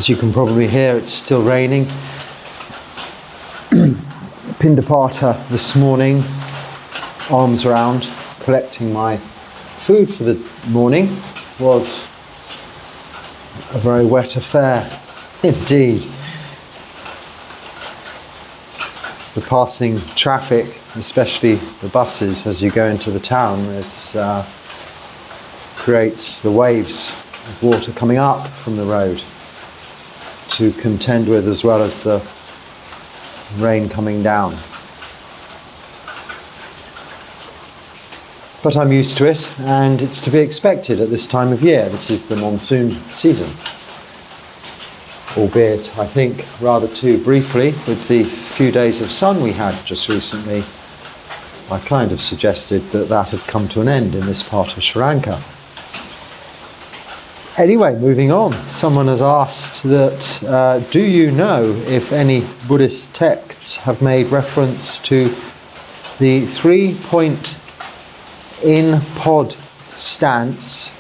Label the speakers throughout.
Speaker 1: As you can probably hear, it's still raining. Pindapata this morning, arms round, collecting my food for the morning, was a very wet affair indeed. The passing traffic, especially the buses as you go into the town, creates the waves of water coming up from the road to contend with, as well as the rain coming down. But I'm used to it, and it's to be expected at this time of year. This is the monsoon season. Albeit, I think, rather too briefly, with the few days of sun we had just recently, I kind of suggested that that had come to an end in this part of Sri Lanka. Anyway, moving on. Someone has asked that, do you know if any Buddhist texts have made reference to the 3-point in-pod stance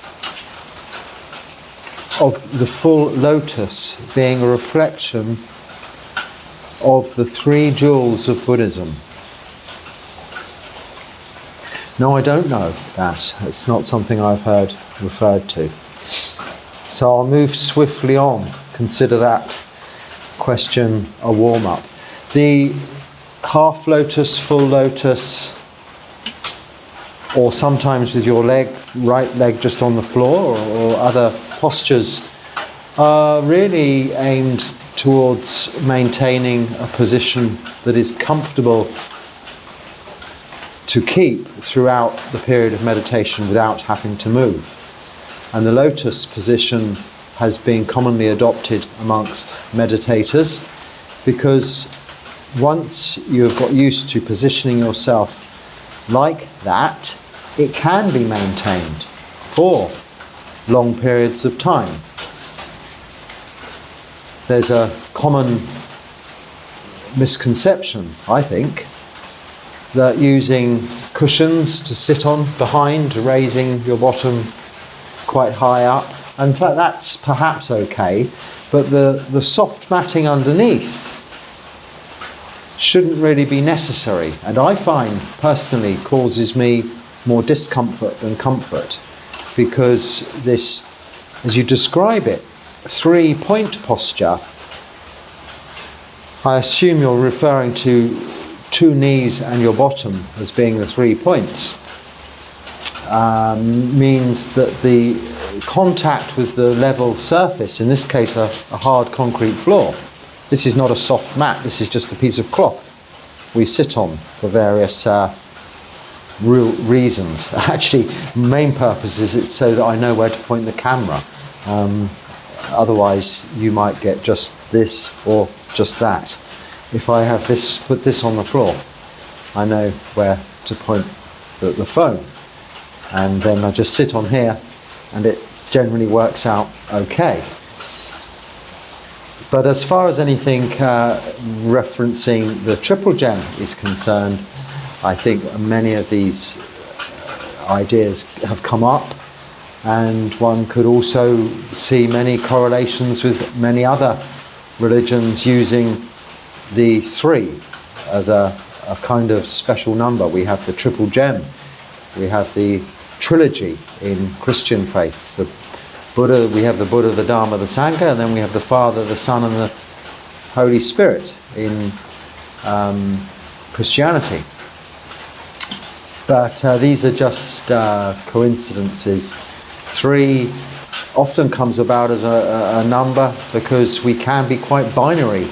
Speaker 1: of the full lotus being a reflection of the 3 jewels of Buddhism? No, I don't know that. It's not something I've heard referred to. So I'll move swiftly on. Consider that question a warm-up. The half lotus, full lotus, or sometimes with your right leg just on the floor, or other postures, are really aimed towards maintaining a position that is comfortable to keep throughout the period of meditation without having to move. And the lotus position has been commonly adopted amongst meditators because once you have got used to positioning yourself like that, it can be maintained for long periods of time. There's a common misconception, I think, that using cushions to sit on behind, raising your bottom quite high up, and in fact that's perhaps okay, but the soft matting underneath shouldn't really be necessary, and I find personally causes me more discomfort than comfort, because this, as you describe it, 3-point posture, I assume you're referring to 2 knees and your bottom as being the 3 points, means that the contact with the level surface, in this case a hard concrete floor, this is not a soft mat, this is just a piece of cloth we sit on for various real reasons. Actually, main purpose is it's so that I know where to point the camera. Otherwise you might get just this or just that. If I have this, put this on the floor, I know where to point the phone, and then I just sit on here and it generally works out okay. But as far as anything referencing the triple gem is concerned, I think many of these ideas have come up, and one could also see many correlations with many other religions using the 3 as a kind of special number. We have the triple gem, we have the trilogy in Christian faiths, the Buddha, we have the Buddha, the Dharma, the Sangha, and then we have the Father, the Son, and the Holy Spirit in Christianity. But these are just coincidences. 3 often comes about as a number because we can be quite binary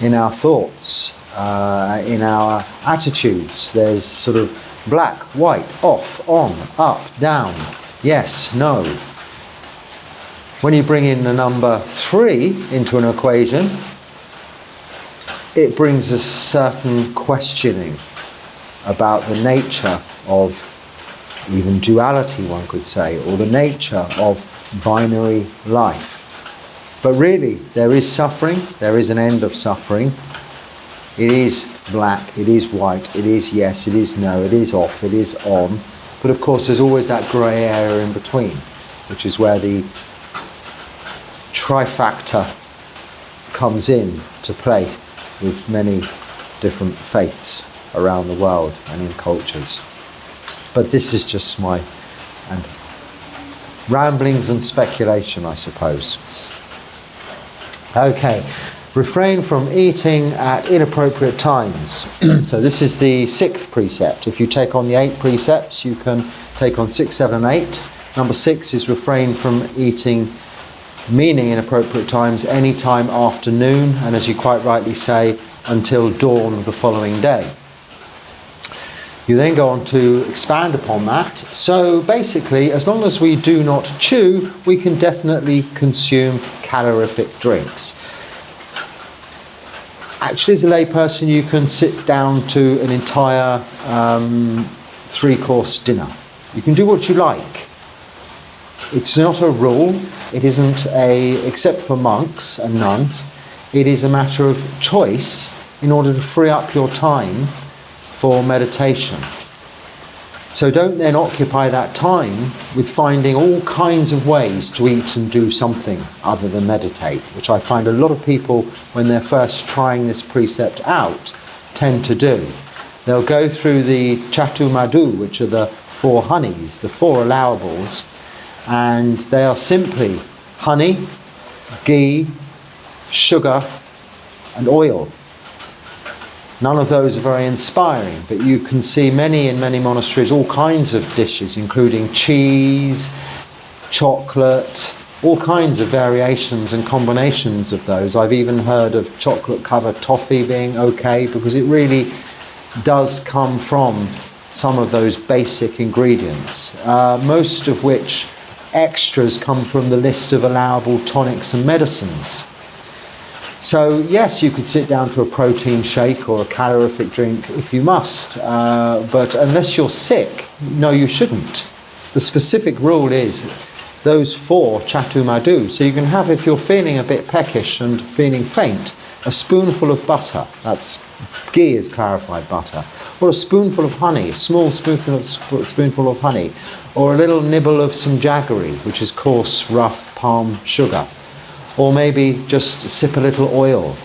Speaker 1: in our thoughts, in our attitudes. There's sort of black, white, off, on, up, down, yes, no. When you bring in the number 3 into an equation, it brings a certain questioning about the nature of even duality, one could say, or the nature of binary life. But really, there is suffering, there is an end of suffering. It is black, it is white, it is yes, it is no, it is off, it is on. But of course there's always that grey area in between, which is where the trifactor comes in to play with many different faiths around the world and in cultures. But this is just my ramblings and speculation, I suppose. Okay, refrain from eating at inappropriate times. So this is the 6th precept. If you take on the 8 precepts, you can take on 6, 7, and 8. Number 6 is refrain from eating, meaning inappropriate times, any time after noon, and as you quite rightly say, until dawn of the following day. You then go on to expand upon that. So basically, as long as we do not chew, we can definitely consume calorific drinks. Actually, as a layperson, you can sit down to an entire 3-course dinner. You can do what you like. It's not a rule. It isn't except for monks and nuns, it is a matter of choice in order to free up your time for meditation. So don't then occupy that time with finding all kinds of ways to eat and do something other than meditate, which I find a lot of people, when they're first trying this precept out, tend to do. They'll go through the Chatu Madhu, which are the 4 honeys, the 4 allowables, and they are simply honey, ghee, sugar, and oil. None of those are very inspiring, but you can see in many monasteries all kinds of dishes, including cheese, chocolate, all kinds of variations and combinations of those. I've even heard of chocolate-covered toffee being okay, because it really does come from some of those basic ingredients, most of which extras come from the list of allowable tonics and medicines. So yes, you could sit down to a protein shake or a calorific drink if you must, but unless you're sick, no, you shouldn't. The specific rule is those 4 Chatu Madhu. So you can have, if you're feeling a bit peckish and feeling faint, a spoonful of butter, that's ghee is clarified butter, or a spoonful of honey, a small spoonful of honey, or a little nibble of some jaggery, which is coarse, rough palm sugar. Or maybe just sip a little oil.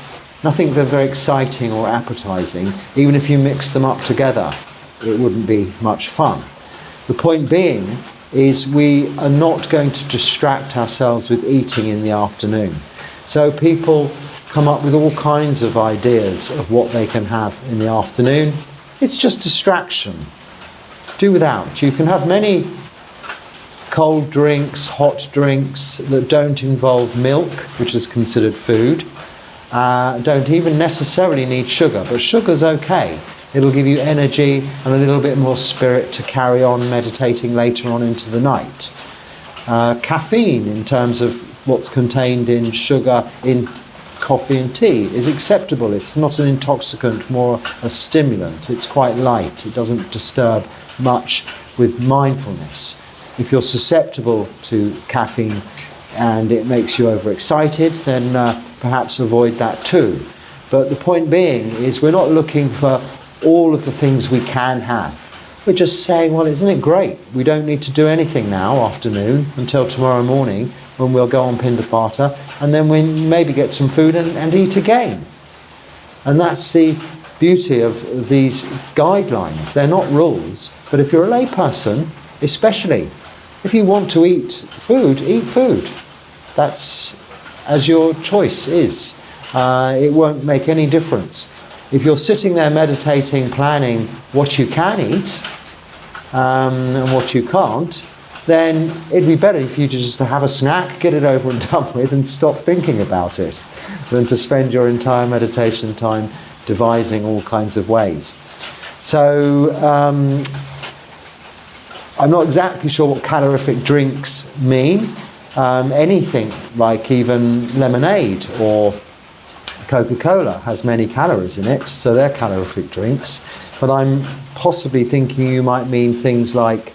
Speaker 1: Nothing very exciting or appetizing. Even if you mix them up together, it wouldn't be much fun. The point being is we are not going to distract ourselves with eating in the afternoon. So people come up with all kinds of ideas of what they can have in the afternoon. It's just distraction. Do without. You can have many cold drinks, hot drinks that don't involve milk, which is considered food, don't even necessarily need sugar, but sugar's okay. It'll give you energy and a little bit more spirit to carry on meditating later on into the night. Caffeine, in terms of what's contained in sugar, in coffee and tea, is acceptable. It's not an intoxicant, more a stimulant. It's quite light. It doesn't disturb much with mindfulness. If you're susceptible to caffeine and it makes you overexcited, then perhaps avoid that too. But the point being is we're not looking for all of the things we can have. We're just saying, well, isn't it great? We don't need to do anything now, afternoon, until tomorrow morning, when we'll go on Pindapata, and then we maybe get some food and eat again. And that's the beauty of these guidelines. They're not rules, but if you're a layperson, especially, if you want to eat food, eat food. That's as your choice is. It won't make any difference. If you're sitting there meditating, planning what you can eat and what you can't, then it'd be better if you just have a snack, get it over and done with, and stop thinking about it, than to spend your entire meditation time devising all kinds of ways. So I'm not exactly sure what calorific drinks mean. Anything like even lemonade or Coca-Cola has many calories in it, so they're calorific drinks. But I'm possibly thinking you might mean things like,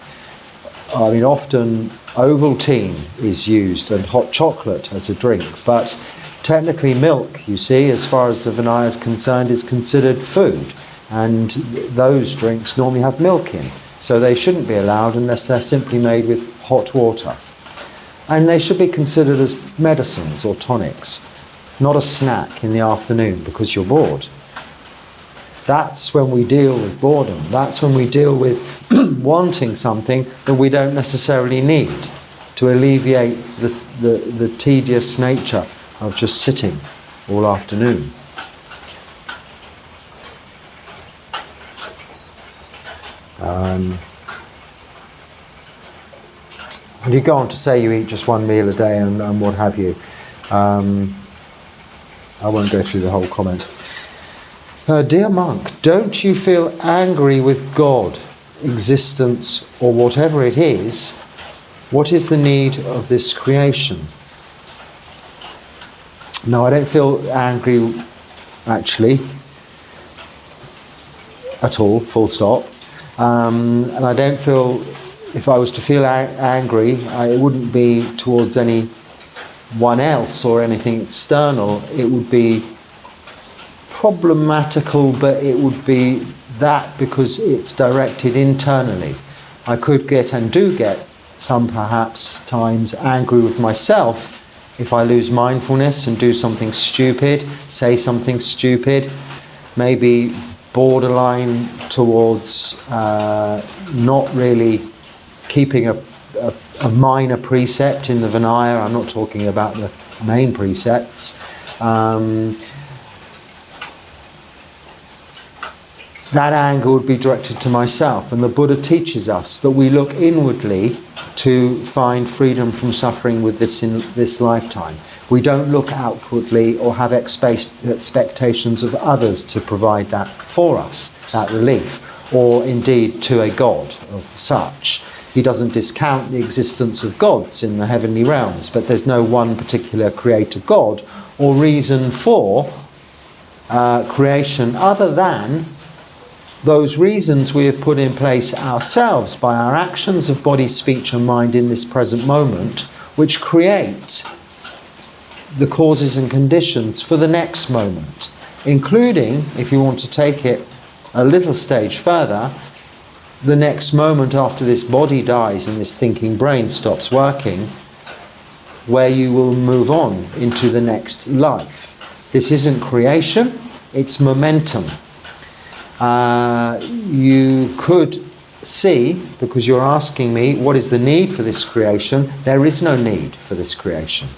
Speaker 1: often Ovaltine is used and hot chocolate as a drink, but technically milk, you see, as far as the Vinaya is concerned, is considered food, and those drinks normally have milk in. So they shouldn't be allowed unless they're simply made with hot water. And they should be considered as medicines or tonics, not a snack in the afternoon because you're bored. That's when we deal with boredom. That's when we deal with wanting something that we don't necessarily need to alleviate the tedious nature of just sitting all afternoon. And you go on to say you eat just one meal a day and what have you. I won't go through the whole comment. Dear monk, don't you feel angry with God, existence, or whatever it is? What is the need of this creation? No, I don't feel angry, actually, at all, full stop. And I don't feel, if I was to feel angry, it wouldn't be towards anyone else or anything external. It would be problematical, but it would be that because it's directed internally. I could get and do get some perhaps times angry with myself if I lose mindfulness and do something stupid, say something stupid, maybe borderline towards not really keeping a minor precept in the Vinaya. I'm not talking about the main precepts. That anger would be directed to myself, and the Buddha teaches us that we look inwardly to find freedom from suffering with this in this lifetime. We don't look outwardly or have expectations of others to provide that for us, that relief, or indeed to a God of such. He doesn't discount the existence of gods in the heavenly realms, but there's no one particular creator God or reason for creation other than those reasons we have put in place ourselves by our actions of body, speech and mind in this present moment, which create the causes and conditions for the next moment, including, if you want to take it a little stage further, the next moment after this body dies and this thinking brain stops working, where you will move on into the next life. This isn't creation, it's momentum. You could see, because you're asking me, what is the need for this creation? There is no need for this creation.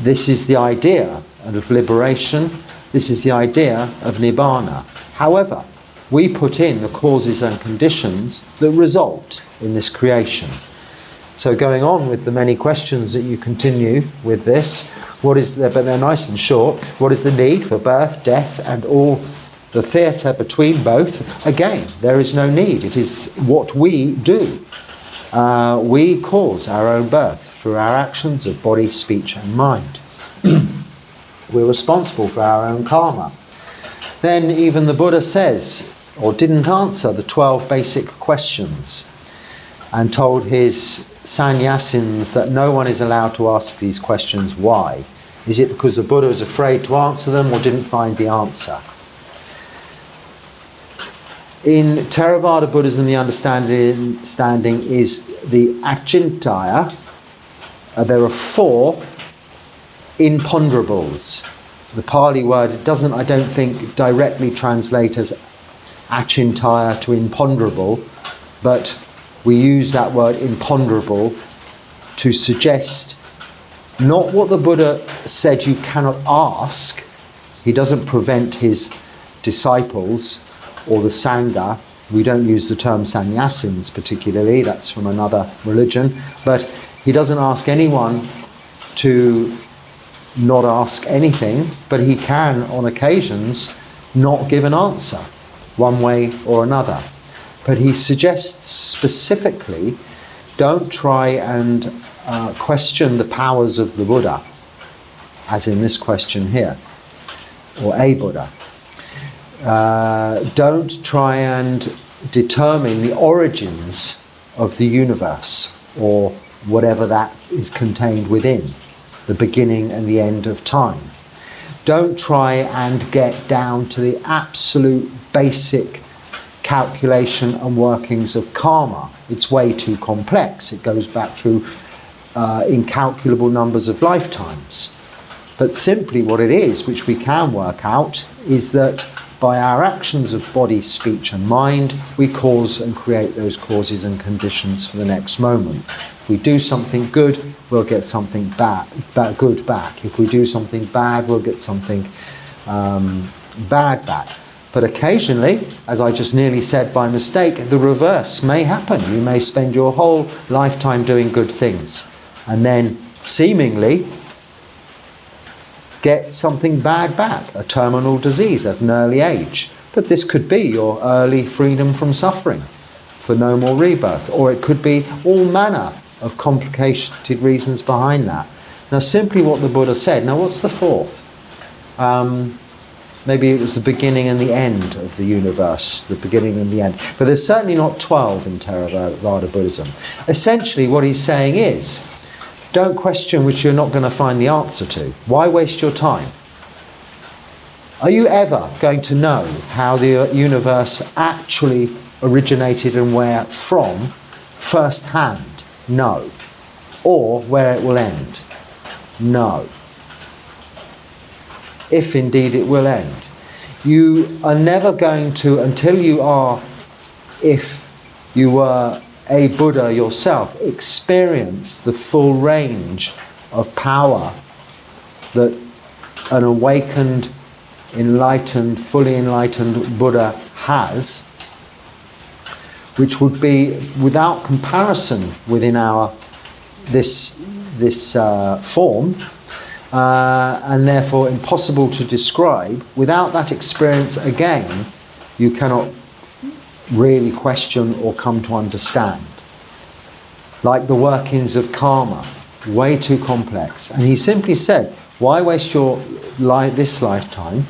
Speaker 1: This is the idea of liberation. This is the idea of nibbana. However, we put in the causes and conditions that result in this creation. So going on with the many questions that you continue with this, what is the, but they're nice and short, what is the need for birth, death and all the theatre between both? Again, there is no need. It is what we do. We cause our own birth through our actions of body, speech and mind. We're responsible for our own karma. Then even the Buddha says, or didn't answer the 12 basic questions and told his sannyasins that no one is allowed to ask these questions. Why? Is it because the Buddha is afraid to answer them or didn't find the answer? In Theravada Buddhism, the understanding is the achintaya. There are 4 imponderables. The Pali word, it doesn't, I don't think, directly translate as achintaya to imponderable, but we use that word imponderable to suggest not what the Buddha said you cannot ask. He doesn't prevent his disciples or the Sangha. We don't use the term sannyasins particularly, that's from another religion, but he doesn't ask anyone to not ask anything, but he can on occasions not give an answer one way or another. But he suggests specifically, don't try and question the powers of the Buddha, as in this question here, or a Buddha. Don't try and determine the origins of the universe, or whatever that is contained within, the beginning and the end of time. Don't try and get down to the absolute basic calculation and workings of karma. It's way too complex. It goes back through incalculable numbers of lifetimes. But simply what it is, which we can work out, is that by our actions of body, speech and mind, we cause and create those causes and conditions for the next moment. If we do something good, we'll get something good back. If we do something bad, we'll get something bad back. But occasionally, as I just nearly said by mistake, the reverse may happen. You may spend your whole lifetime doing good things and then seemingly get something bad back, a terminal disease at an early age. But this could be your early freedom from suffering, for no more rebirth, or it could be all manner of complicated reasons behind that. Now, simply what the Buddha said. Now, what's the fourth? Maybe it was the beginning and the end of the universe, the beginning and the end. But there's certainly not 12 in Theravada Buddhism. Essentially, what he's saying is, don't question which you're not going to find the answer to. Why waste your time? Are you ever going to know how the universe actually originated and where from firsthand? No. Or where it will end? No. If indeed it will end. You are never going to, until you are, if you were a Buddha yourself, experience the full range of power that an awakened, enlightened, fully enlightened Buddha has, which would be without comparison within this form, and therefore impossible to describe. Without that experience again, you cannot really question or come to understand. Like the workings of karma, way too complex. And he simply said, why waste your this lifetime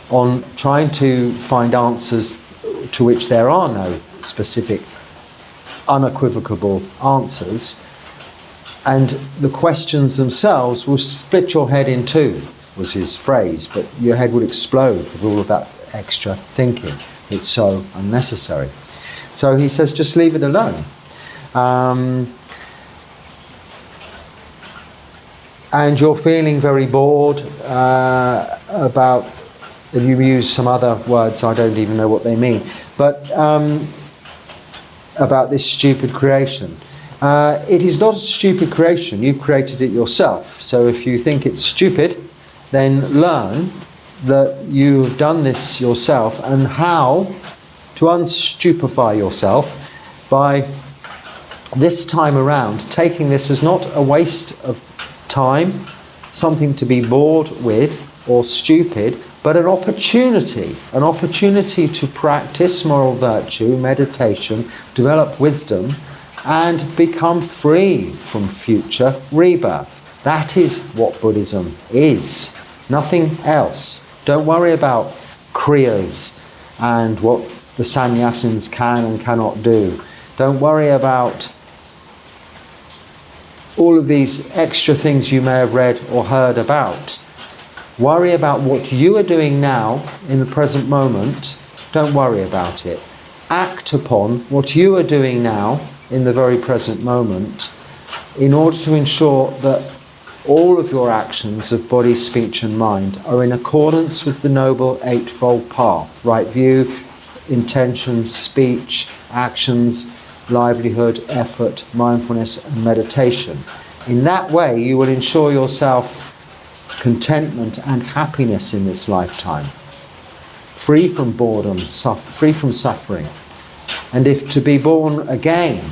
Speaker 1: on trying to find answers to which there are no specific, unequivocal answers, and the questions themselves will split your head in two, was his phrase, but your head would explode with all of that extra thinking. It's so unnecessary. So he says, just leave it alone. And you're feeling very bored about, if you use some other words, I don't even know what they mean, but about this stupid creation. It is not a stupid creation. You've created it yourself. So if you think it's stupid, then learn that you've done this yourself and how to unstupefy yourself by this time around taking this as not a waste of time, something to be bored with or stupid, but an opportunity to practice moral virtue, meditation, develop wisdom, and become free from future rebirth. That is what Buddhism is, nothing else. Don't worry about kriyas and what the sannyasins can and cannot do. Don't worry about all of these extra things you may have read or heard about. Worry about what you are doing now in the present moment. Don't worry about it. Act upon what you are doing now in the very present moment in order to ensure that all of your actions of body, speech and mind are in accordance with the Noble Eightfold Path. Right view, intention, speech, actions, livelihood, effort, mindfulness and meditation. In that way you will ensure yourself contentment and happiness in this lifetime, free from boredom, free from suffering. And if to be born again,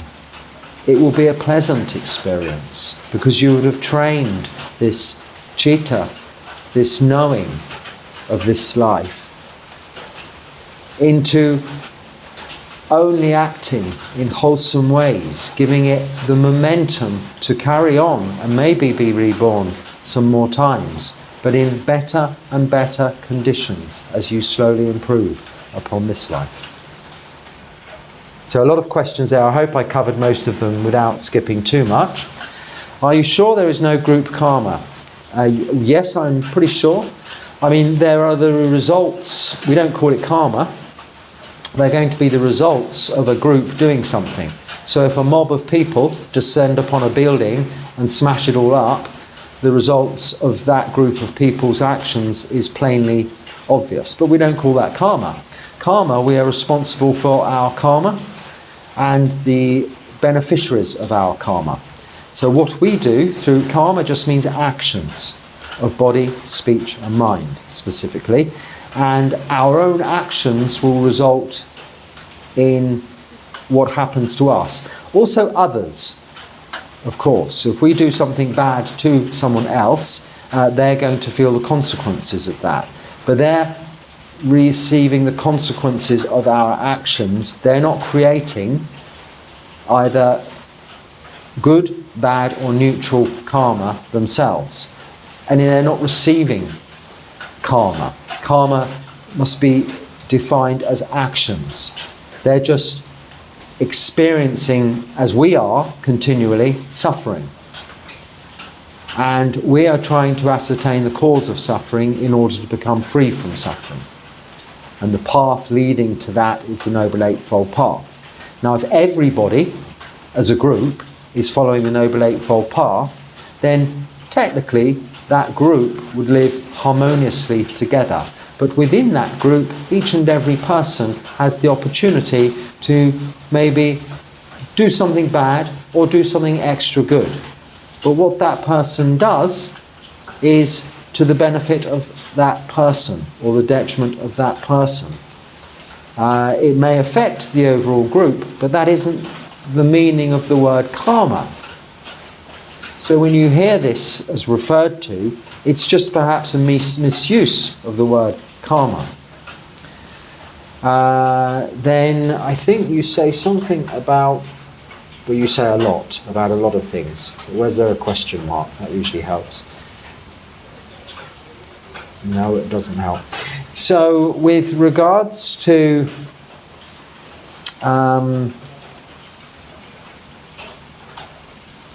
Speaker 1: it will be a pleasant experience because you would have trained this citta, this knowing of this life, into only acting in wholesome ways, giving it the momentum to carry on and maybe be reborn some more times, but in better and better conditions as you slowly improve upon this life. So a lot of questions there. I hope I covered most of them without skipping too much. Are you sure there is no group karma? Yes, I'm pretty sure. I mean, there are the results. We don't call it karma. They're going to be the results of a group doing something. So if a mob of people descend upon a building and smash it all up, the results of that group of people's actions is plainly obvious. But we don't call that karma. Karma, we are responsible for our karma and the beneficiaries of our karma. So what we do through karma just means actions of body, speech and mind specifically. And our own actions will result in what happens to us. Also others, of course. So if we do something bad to someone else, they're going to feel the consequences of that. But they're receiving the consequences of our actions. They're not creating either good, bad or neutral karma themselves. And they're not receiving karma. Karma must be defined as actions. They're just experiencing, as we are, continually suffering. And we are trying to ascertain the cause of suffering in order to become free from suffering. And the path leading to that is the Noble Eightfold Path. Now, if everybody, as a group, is following the Noble Eightfold Path, then technically that group would live harmoniously together. But within that group, each and every person has the opportunity to maybe do something bad or do something extra good. But what that person does is to the benefit of that person or the detriment of that person. It may affect the overall group, but that isn't the meaning of the word karma. So when you hear this as referred to, it's just perhaps a misuse of the word karma. Then I think you say something about, well, you say a lot about a lot of things. Where's there a question mark? That usually helps. No, it doesn't help. So with regards to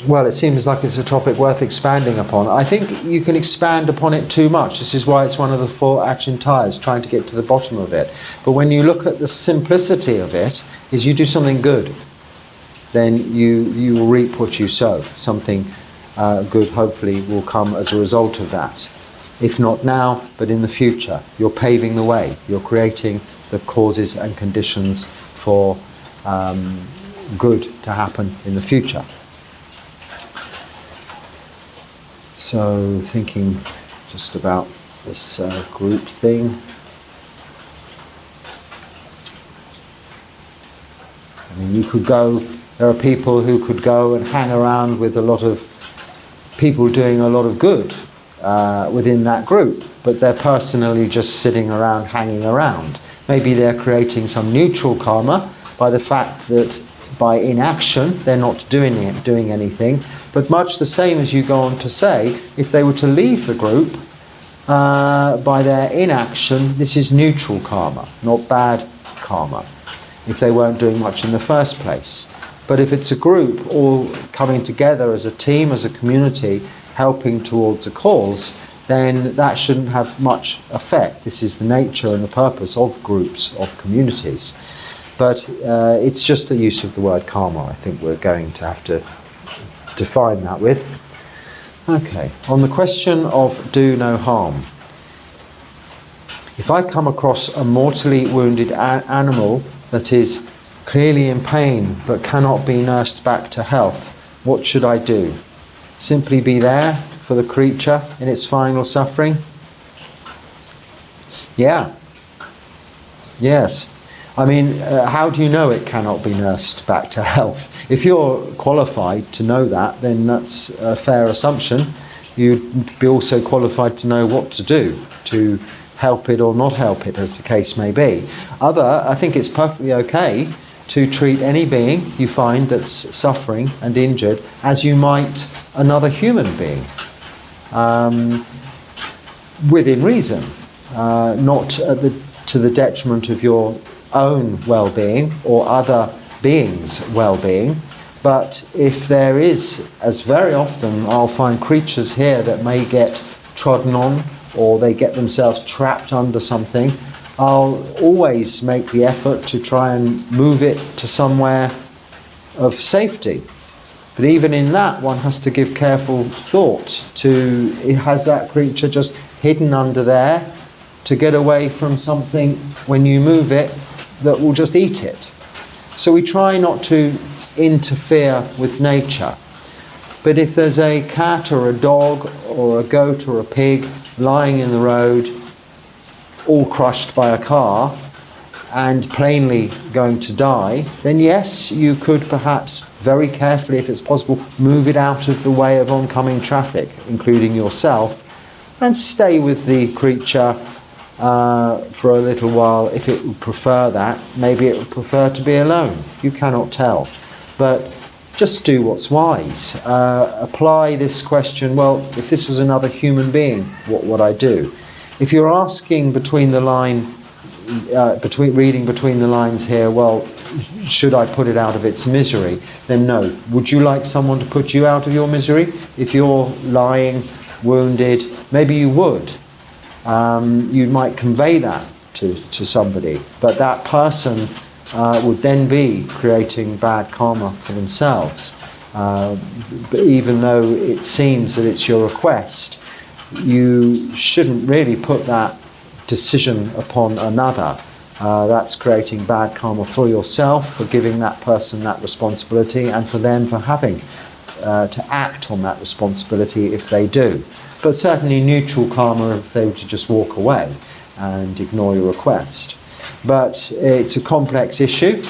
Speaker 1: well, it seems like it's a topic worth expanding upon. I think you can expand upon it too much. This is why it's one of the 4 action tires, trying to get to the bottom of it. But when you look at the simplicity of it, is you do something good, then you will reap what you sow. Something good hopefully will come as a result of that. If not now, but in the future. You're paving the way. You're creating the causes and conditions for good to happen in the future. So thinking just about this group thing. I mean, you could go, there are people who could go and hang around with a lot of people doing a lot of good within that group, but they're personally just sitting around, hanging around. Maybe they're creating some neutral karma by the fact that by inaction they're not doing anything, but much the same as you go on to say, if they were to leave the group by their inaction, this is neutral karma, not bad karma, if they weren't doing much in the first place. But if it's a group all coming together as a team, as a community, helping towards a cause, then that shouldn't have much effect. This is the nature and the purpose of groups, of communities. But it's just the use of the word karma, I think we're going to have to define that with. Okay, on the question of do no harm. If I come across a mortally wounded animal that is clearly in pain but cannot be nursed back to health, what should I do? Simply be there for the creature in its final suffering? Yeah. Yes. I mean, how do you know it cannot be nursed back to health? If you're qualified to know that, then that's a fair assumption. You'd be also qualified to know what to do to help it or not help it, as the case may be. I think it's perfectly okay to treat any being you find that's suffering and injured as you might another human being, within reason, not to the detriment of your own well-being or other beings' well-being. But if there is, as very often I'll find creatures here that may get trodden on or they get themselves trapped under something, I'll always make the effort to try and move it to somewhere of safety. But even in that, one has to give careful thought to, has that creature just hidden under there to get away from something when you move it that will just eat it. So we try not to interfere with nature. But if there's a cat or a dog or a goat or a pig lying in the road, all crushed by a car and plainly going to die, then yes, you could perhaps very carefully, if it's possible, move it out of the way of oncoming traffic, including yourself, and stay with the creature for a little while if it would prefer that. Maybe it would prefer to be alone. You cannot tell. But just do what's wise. Apply this question, well, if this was another human being, what would I do? If you're asking between the line, reading between the lines here, well, should I put it out of its misery? Then no. Would you like someone to put you out of your misery? If you're lying, wounded, maybe you would. You might convey that to somebody, but that person would then be creating bad karma for themselves. But even though it seems that it's your request, you shouldn't really put that decision upon another. That's creating bad karma for yourself, for giving that person that responsibility, and for them for having to act on that responsibility if they do. But certainly neutral karma if they were to just walk away and ignore your request. But it's a complex issue,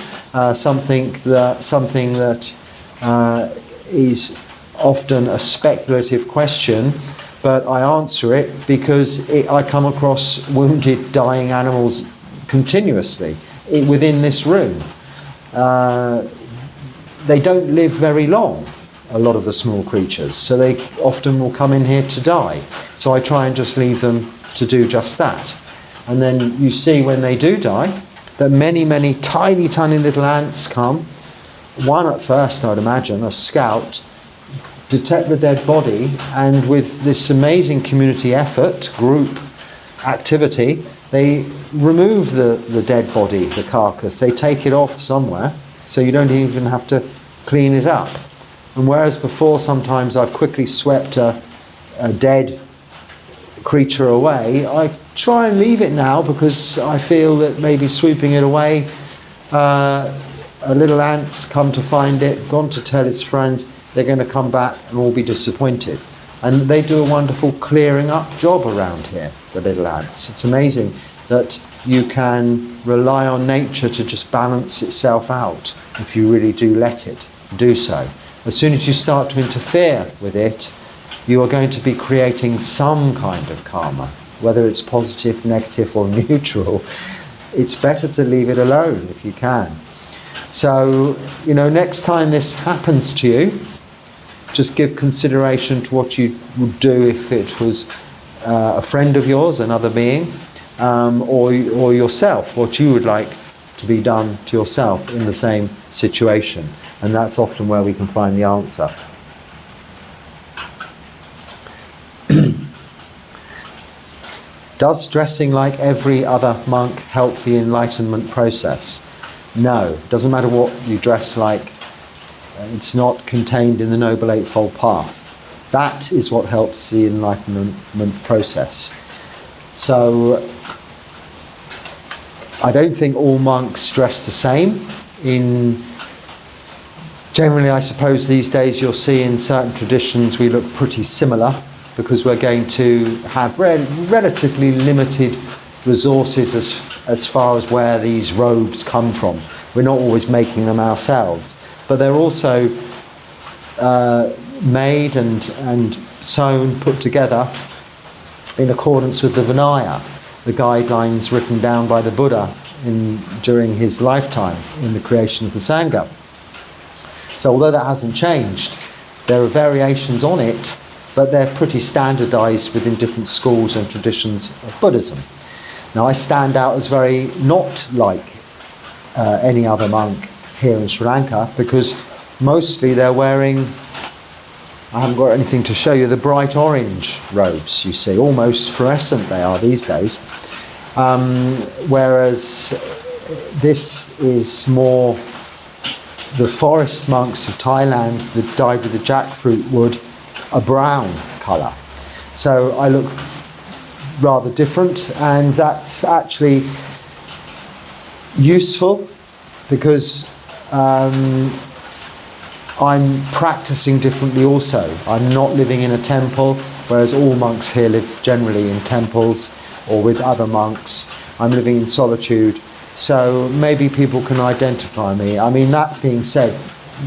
Speaker 1: something that is often a speculative question, but I answer it because I come across wounded, dying animals continuously within this room. They don't live very long, a lot of the small creatures, so they often will come in here to die. So I try and just leave them to do just that. And then you see when they do die that many, many tiny, tiny little ants come. One at first, I'd imagine, a scout, detect the dead body, and with this amazing community effort, group activity, they remove the dead body, the carcass. They take it off somewhere, so you don't even have to clean it up. And whereas before sometimes I've quickly swept a dead creature away, I try and leave it now because I feel that maybe sweeping it away, a little ant's come to find it, gone to tell its friends, they're going to come back and all be disappointed. And they do a wonderful clearing up job around here, the little ants. It's amazing that you can rely on nature to just balance itself out if you really do let it do so. As soon as you start to interfere with it, you are going to be creating some kind of karma, whether it's positive, negative or neutral. It's better to leave it alone if you can. So, next time this happens to you, just give consideration to what you would do if it was a friend of yours, another being, or yourself, what you would like to be done to yourself in the same situation. And that's often where we can find the answer. Does dressing like every other monk help the enlightenment process? No. Doesn't matter what you dress like. It's not contained in the Noble Eightfold Path. That is what helps the enlightenment process. So I don't think all monks dress the same. Generally, I suppose these days you'll see in certain traditions we look pretty similar because we're going to have relatively limited resources as far as where these robes come from. We're not always making them ourselves, but they're also made and sewn, put together in accordance with the Vinaya, the guidelines written down by the Buddha during his lifetime in the creation of the Sangha. So although that hasn't changed, there are variations on it, but they're pretty standardized within different schools and traditions of Buddhism. Now I stand out as very not like any other monk here in Sri Lanka because mostly they're wearing, I haven't got anything to show you, the bright orange robes, you see, almost fluorescent they are these days. Whereas this is more the forest monks of Thailand that dyed with the jackfruit wood a brown colour. So I look rather different, and that's actually useful because I'm practicing differently also. I'm not living in a temple, whereas all monks here live generally in temples or with other monks. I'm living in solitude, so maybe people can identify me. I mean, that being said,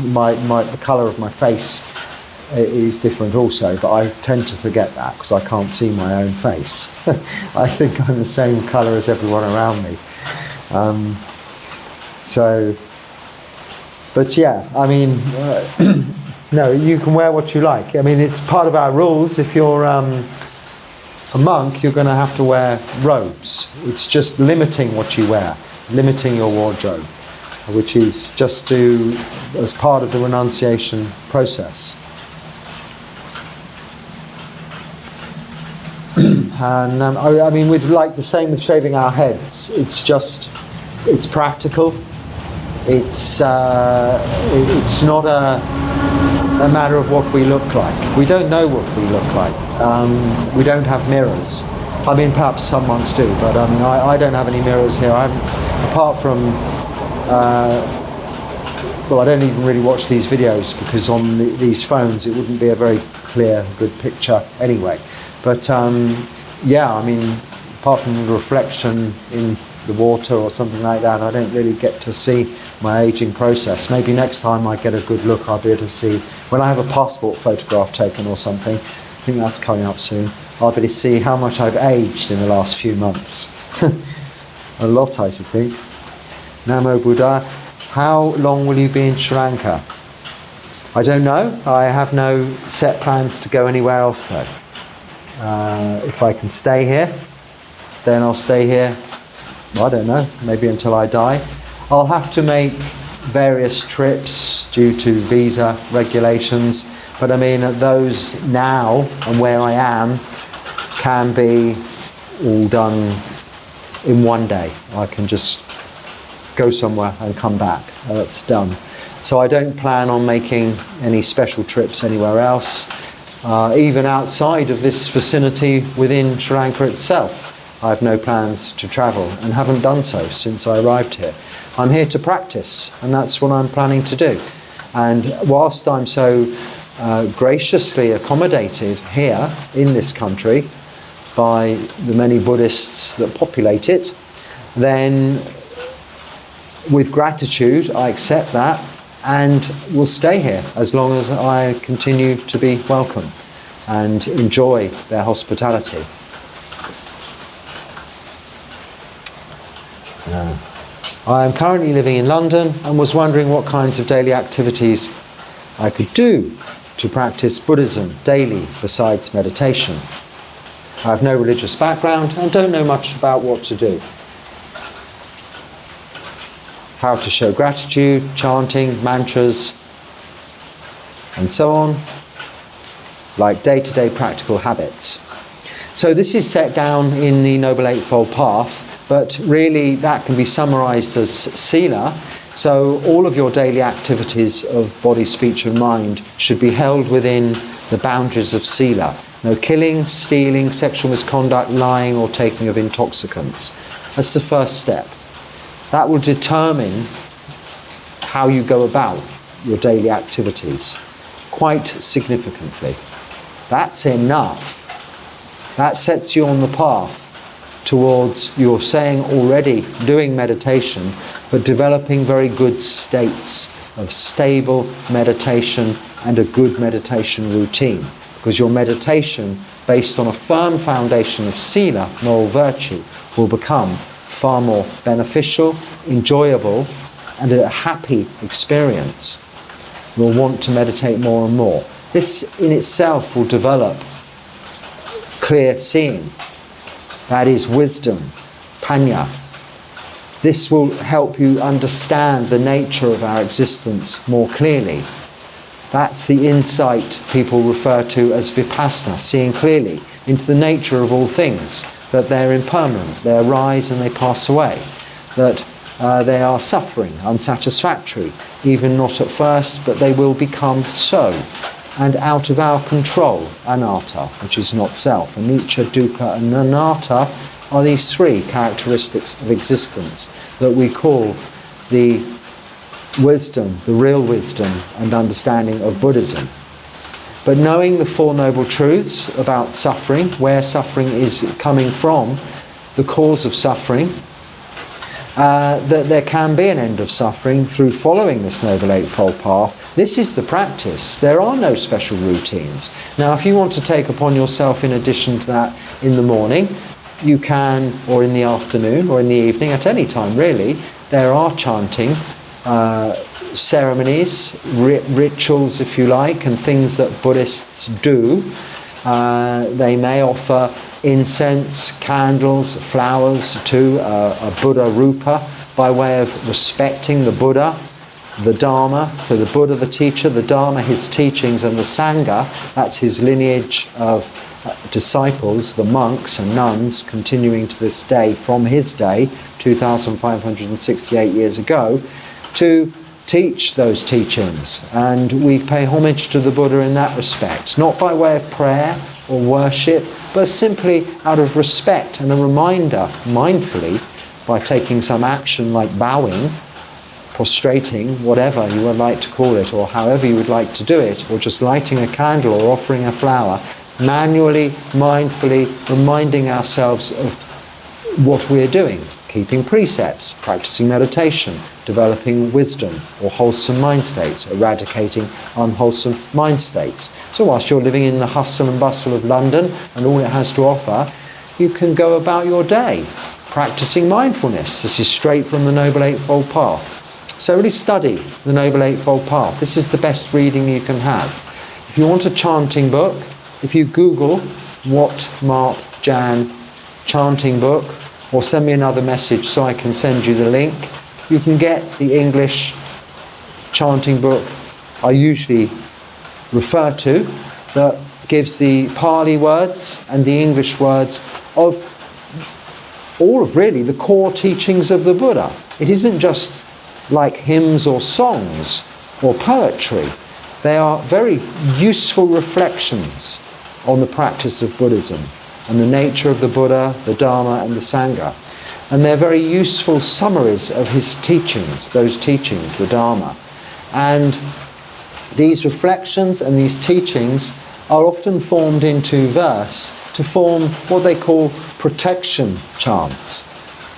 Speaker 1: the colour of my face is different also, but I tend to forget that because I can't see my own face. I think I'm the same colour as everyone around me. But yeah, I mean, no, you can wear what you like. I mean, it's part of our rules. If you're a monk, you're going to have to wear robes. It's just limiting what you wear, limiting your wardrobe, which is just as part of the renunciation process. And I mean, with like the same with shaving our heads, it's practical. It's not a matter of what we look like. We don't know what we look like. We don't have mirrors. I mean, perhaps some monks do, but I mean, I don't have any mirrors here. Apart from, well, I don't even really watch these videos because on these phones it wouldn't be a very clear, good picture anyway. But yeah, I mean, apart from the reflection in the water or something like that, I don't really get to see my aging process. Maybe next time I get a good look, I'll be able to see, when I have a passport photograph taken or something, I think that's coming up soon, I'll be able to see how much I've aged in the last few months. A lot, I should think. Namo Buddha. How long will you be in Sri Lanka? I don't know. I have no set plans to go anywhere else though. If I can stay here, then I'll stay here, well, I don't know, maybe until I die. I'll have to make various trips due to visa regulations, but I mean, those now and where I am can be all done in one day. I can just go somewhere and come back. That's done. So I don't plan on making any special trips anywhere else. Even outside of this vicinity within Sri Lanka itself, I have no plans to travel and haven't done so since I arrived here. I'm here to practice, and that's what I'm planning to do. And whilst I'm so graciously accommodated here in this country by the many Buddhists that populate it, then with gratitude I accept that and will stay here as long as I continue to be welcome and enjoy their hospitality. I am currently living in London and was wondering what kinds of daily activities I could do to practice Buddhism daily besides meditation. I have no religious background and don't know much about what to do. How to show gratitude, chanting, mantras, and so on, like day-to-day practical habits. So this is set down in the Noble Eightfold Path, but really that can be summarized as sila. So all of your daily activities of body, speech and mind should be held within the boundaries of sila. No killing, stealing, sexual misconduct, lying or taking of intoxicants. That's the first step. That will determine how you go about your daily activities quite significantly. That's enough. That sets you on the path towards, you're saying already, doing meditation, but developing very good states of stable meditation and a good meditation routine. Because your meditation, based on a firm foundation of sila, moral virtue, will become far more beneficial, enjoyable, and a happy experience. You'll want to meditate more and more. This in itself will develop clear seeing. That is wisdom, panya. This will help you understand the nature of our existence more clearly. That's the insight people refer to as vipassana, seeing clearly into the nature of all things, that they're impermanent, they arise and they pass away, that they are suffering, unsatisfactory, even not at first, but they will become so, and out of our control, anatta, which is not self. Anicca, dukkha and anatta are these three characteristics of existence that we call the wisdom, the real wisdom and understanding of Buddhism. But knowing the Four Noble Truths about suffering, where suffering is coming from, the cause of suffering, that there can be an end of suffering through following this Noble Eightfold Path. This is the practice. There are no special routines. Now, if you want to take upon yourself, in addition to that, in the morning, you can, or in the afternoon, or in the evening, at any time really, there are chanting ceremonies, rituals if you like, and things that Buddhists do. They may offer incense, candles, flowers to a Buddha Rupa by way of respecting the Buddha, the Dharma. So the Buddha, the teacher, the Dharma, his teachings, and the Sangha, that's his lineage of disciples, the monks and nuns, continuing to this day from his day, 2,568 years ago, to teach those teachings. And we pay homage to the Buddha in that respect, not by way of prayer or worship, but simply out of respect and a reminder, mindfully, by taking some action like bowing, prostrating, whatever you would like to call it, or however you would like to do it, or just lighting a candle or offering a flower, manually, mindfully reminding ourselves of what we're doing, keeping precepts, practicing meditation, developing wisdom or wholesome mind states, eradicating unwholesome mind states. So whilst you're living in the hustle and bustle of London and all it has to offer, you can go about your day practicing mindfulness. This is straight from the Noble Eightfold Path. So really study the Noble Eightfold Path. This is the best reading you can have. If you want a chanting book, if you Google Wat Mark Jan chanting book, or send me another message so I can send you the link, you can get the English chanting book I usually refer to, that gives the Pali words and the English words of all of really the core teachings of the Buddha. It isn't just like hymns or songs or poetry. They are very useful reflections on the practice of Buddhism and the nature of the Buddha, the Dharma and the Sangha. And they're very useful summaries of his teachings, those teachings, the Dharma. And these reflections and these teachings are often formed into verse to form what they call protection chants.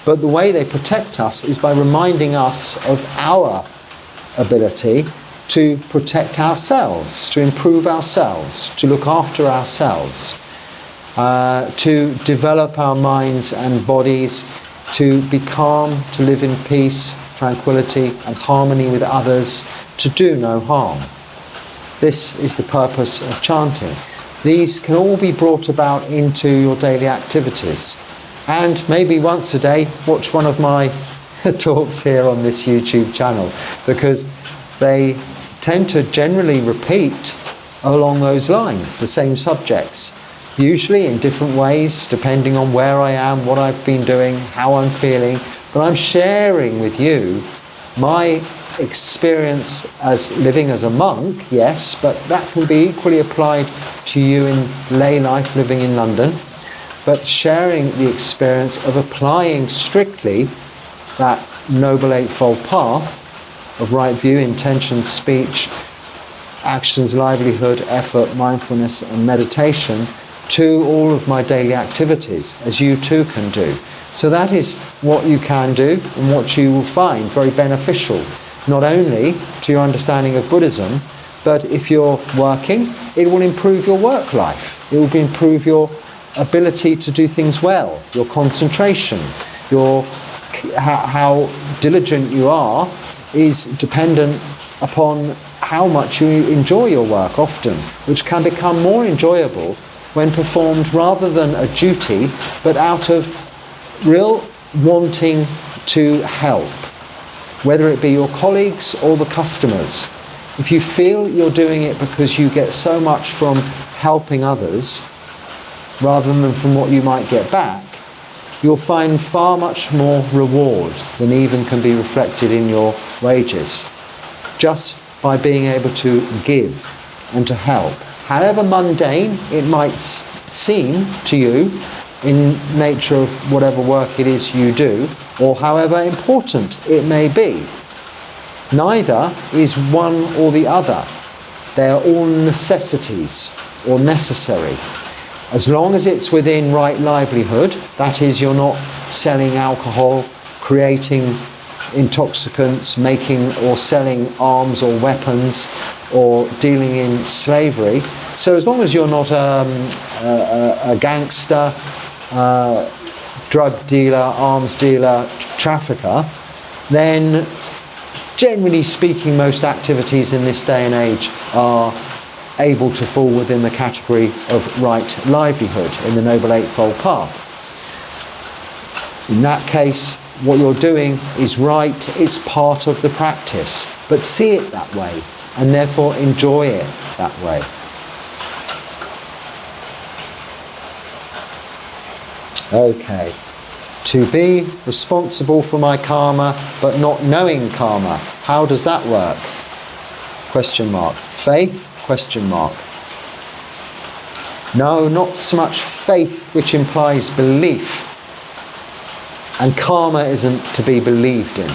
Speaker 1: But the way they protect us is by reminding us of our ability to protect ourselves, to improve ourselves, to look after ourselves, to develop our minds and bodies, to be calm, to live in peace, tranquility and harmony with others, to do no harm. This is the purpose of chanting. These can all be brought about into your daily activities. And maybe once a day, watch one of my talks here on this YouTube channel, because they tend to generally repeat along those lines, the same subjects, usually in different ways, depending on where I am, what I've been doing, how I'm feeling. But I'm sharing with you my experience as living as a monk, yes, but that can be equally applied to you in lay life living in London, but sharing the experience of applying strictly that Noble Eightfold Path of right view, intention, speech, actions, livelihood, effort, mindfulness and meditation to all of my daily activities, as you too can do. So that is what you can do and what you will find very beneficial, not only to your understanding of Buddhism, but if you're working, it will improve your work life. It will improve your ability to do things well, your concentration, how diligent you are is dependent upon how much you enjoy your work often, which can become more enjoyable when performed rather than a duty, but out of real wanting to help, whether it be your colleagues or the customers. If you feel you're doing it because you get so much from helping others rather than from what you might get back, you'll find far much more reward than even can be reflected in your wages, just by being able to give and to help. However mundane it might seem to you in nature of whatever work it is you do, or however important it may be. Neither is one or the other. They are all necessities or necessary. As long as it's within right livelihood, that is, you're not selling alcohol, creating intoxicants, making or selling arms or weapons, or dealing in slavery. So as long as you're not a gangster, drug dealer, arms dealer, trafficker, then generally speaking, most activities in this day and age are able to fall within the category of right livelihood in the Noble Eightfold Path. In that case, what you're doing is right, it's part of the practice, but see it that way and therefore enjoy it that way. Okay. To be responsible for my karma but not knowing karma. How does that work? Question mark. Faith? Question mark. No, not so much faith, which implies belief. And karma isn't to be believed in.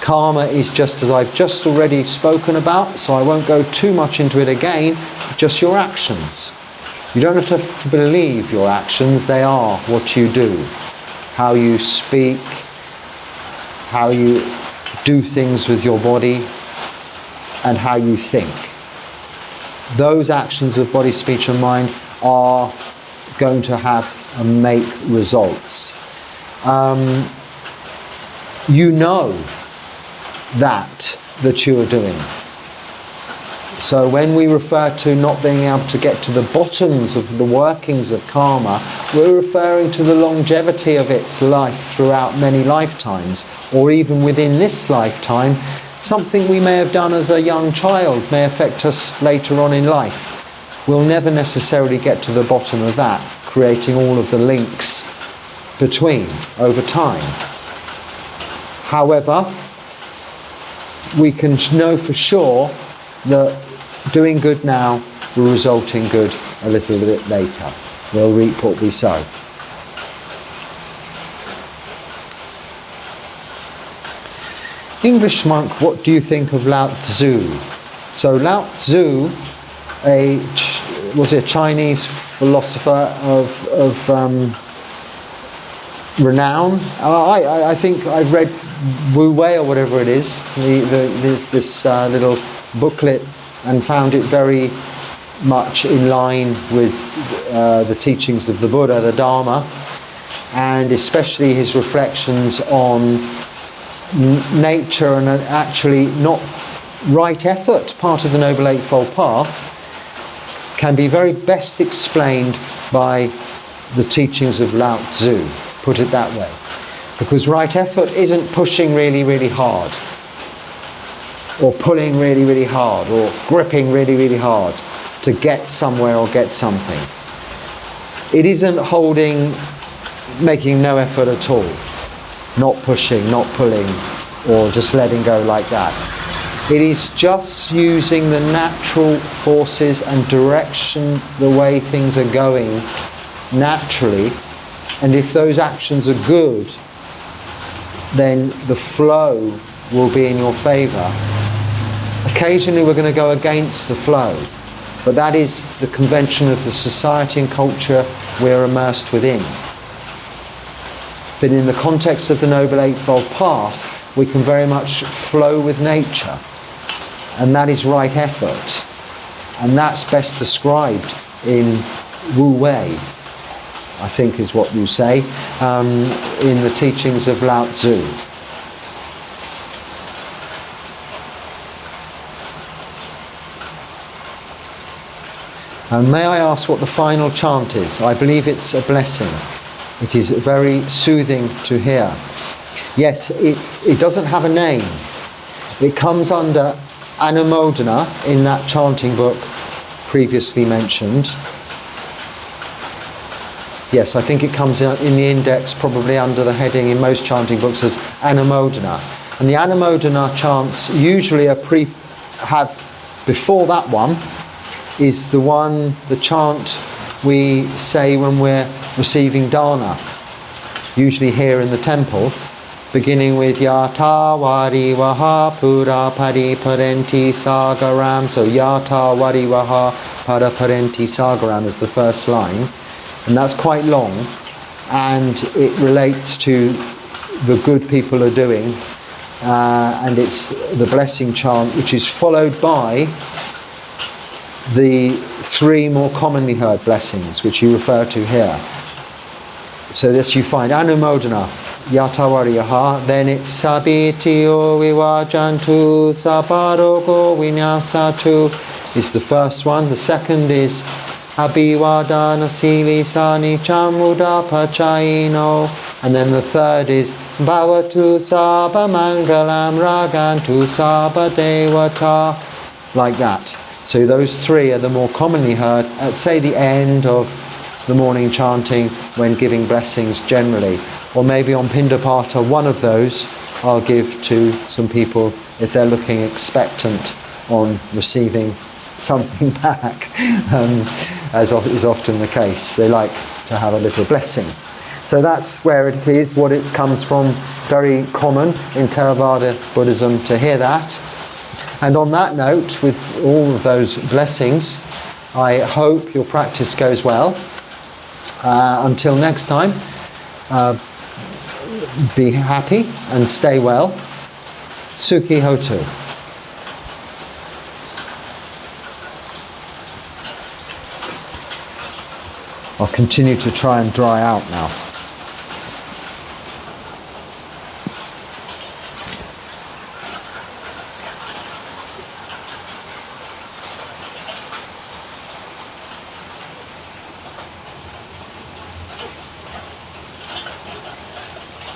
Speaker 1: Karma is just as I've just already spoken about, so I won't go too much into it again, just your actions. You don't have to believe your actions, they are what you do. How you speak, how you do things with your body, and how you think. Those actions of body, speech and mind are going to have and make results. You know that you are doing. So when we refer to not being able to get to the bottoms of the workings of karma, we're referring to the longevity of its life throughout many lifetimes, or even within this lifetime. Something we may have done as a young child may affect us later on in life. We'll never necessarily get to the bottom of that, creating all of the links between over time. However, we can know for sure that doing good now will result in good a little bit later. We'll reap what we sow. English monk, what do you think of Lao Tzu? So Lao Tzu was a Chinese philosopher of renown. I think I've read Wu Wei or whatever it is, this little booklet, and found it very much in line with the teachings of the Buddha, the Dharma, and especially his reflections on nature and actually not right effort, part of the Noble Eightfold Path, can be very best explained by the teachings of Lao Tzu, put it that way. Because right effort isn't pushing really, really hard, or pulling really, really hard, or gripping really, really hard to get somewhere or get something. It isn't making no effort at all, not pushing, not pulling, or just letting go like that. It is just using the natural forces and direction, the way things are going naturally, and if those actions are good, then the flow will be in your favour. Occasionally we're going to go against the flow, but that is the convention of the society and culture we're immersed within. But in the context of the Noble Eightfold Path, we can very much flow with nature, and that is right effort, and that's best described in Wu Wei, I think is what you say, in the teachings of Lao Tzu. And may I ask what the final chant is? I believe it's a blessing. It is very soothing to hear. Yes, it doesn't have a name. It comes under Anumodana in that chanting book previously mentioned. Yes, I think it comes in the index, probably under the heading in most chanting books as Anumodana. And the Anumodana chants usually have before that one is the chant we say when we're receiving dana, usually here in the temple, beginning with Yata Wadi Vaha Pura Padi Parenti Sagaram. So Yata Wadi Vaha Pada Parenti Sagaram is the first line, and that's quite long, and it relates to the good people are doing, and it's the blessing chant, which is followed by the 3 more commonly heard blessings, which you refer to here. So this you find Anumodana, Yatavariyaha, then it's Sabitiyo Vivajantu Saparoko Vinyasatu is the first one. The second is Abhivadana Silisani Chamuda Pachaino, and then the third is Bhavatu Sabha Mangalam Ragantu Sabha Devata, like that. So those 3 are the more commonly heard at, say, the end of the morning chanting when giving blessings generally. Or maybe on Pindapata, one of those I'll give to some people if they're looking expectant on receiving something back, as is often the case. They like to have a little blessing. So that's where it is, what it comes from, very common in Theravada Buddhism to hear that. And on that note, with all of those blessings, I hope your practice goes well. Until next time, be happy and stay well. Sukhi Hotu. I'll continue to try and dry out now.